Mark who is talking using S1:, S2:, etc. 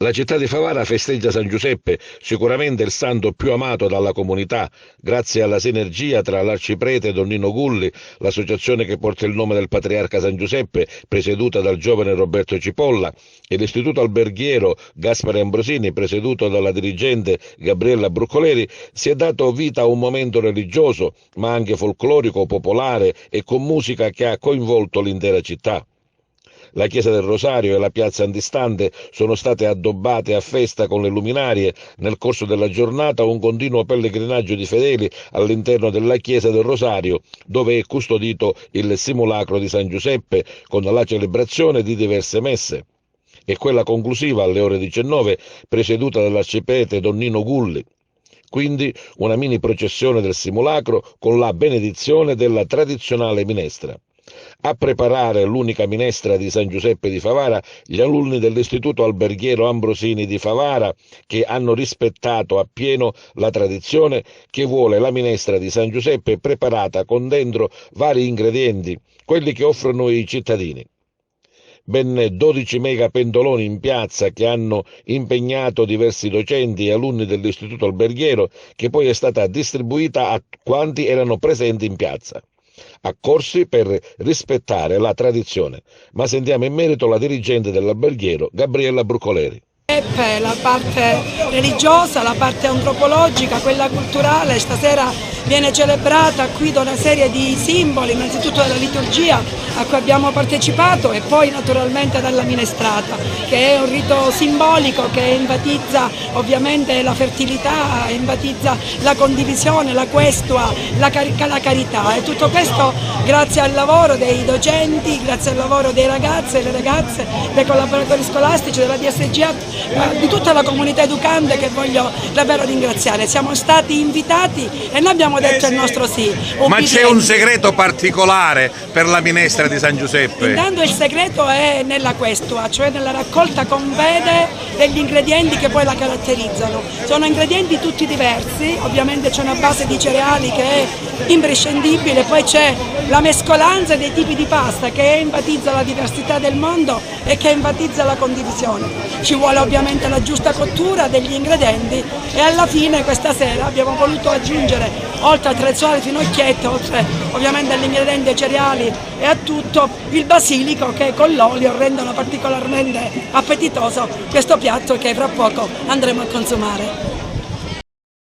S1: La città di Favara festeggia San Giuseppe, sicuramente il santo più amato dalla comunità, grazie alla sinergia tra l'arciprete Don Nino Gulli, l'associazione che porta il nome del patriarca San Giuseppe, presieduta dal giovane Roberto Cipolla, e l'istituto alberghiero Gaspare Ambrosini, presieduto dalla dirigente Gabriella Bruccoleri. Si è dato vita a un momento religioso, ma anche folclorico, popolare e con musica che ha coinvolto l'intera città. La chiesa del Rosario e la piazza antistante sono state addobbate a festa con le luminarie. Nel corso della giornata un continuo pellegrinaggio di fedeli all'interno della chiesa del Rosario, dove è custodito il simulacro di San Giuseppe, con la celebrazione di diverse messe. E quella conclusiva alle ore 19, presieduta dall'arciprete Don Nino Gulli. Quindi una mini processione del simulacro con la benedizione della tradizionale minestra. A preparare l'unica minestra di San Giuseppe di Favara gli alunni dell'Istituto Alberghiero Ambrosini di Favara, che hanno rispettato appieno la tradizione che vuole la minestra di San Giuseppe preparata con dentro vari ingredienti, quelli che offrono i cittadini. Ben 12 megapentoloni in piazza che hanno impegnato diversi docenti e alunni dell'Istituto Alberghiero, che poi è stata distribuita a quanti erano presenti in piazza. Accorsi per rispettare la tradizione. Ma sentiamo in merito la dirigente dell'alberghiero, Gabriella Bruccoleri.
S2: La parte religiosa, la parte antropologica, quella culturale, stasera viene celebrata qui da una serie di simboli, innanzitutto della liturgia a cui abbiamo partecipato e poi naturalmente dalla minestrata, che è un rito simbolico che enfatizza ovviamente la fertilità, enfatizza la condivisione, la questua, la carità, e tutto questo grazie al lavoro dei docenti, grazie al lavoro dei ragazzi e le ragazze, dei collaboratori scolastici, della DSGA, di tutta la comunità educante che voglio davvero ringraziare. Siamo stati invitati e noi abbiamo detto il nostro sì.
S3: Ma c'è un segreto particolare per la minestra di San Giuseppe?
S2: Intanto il segreto è nella questua, cioè nella raccolta con fede degli ingredienti che poi la caratterizzano. Sono ingredienti tutti diversi, ovviamente c'è una base di cereali che è imprescindibile, poi c'è la mescolanza dei tipi di pasta che enfatizza la diversità del mondo e che enfatizza la condivisione. Ci vuole ovviamente la giusta cottura degli ingredienti e alla fine questa sera abbiamo voluto aggiungere, oltre al tradizionale finocchietto, oltre ovviamente agli ingredienti ai cereali e a tutto, il basilico, che con l'olio rendono particolarmente appetitoso questo piatto che fra poco andremo a consumare.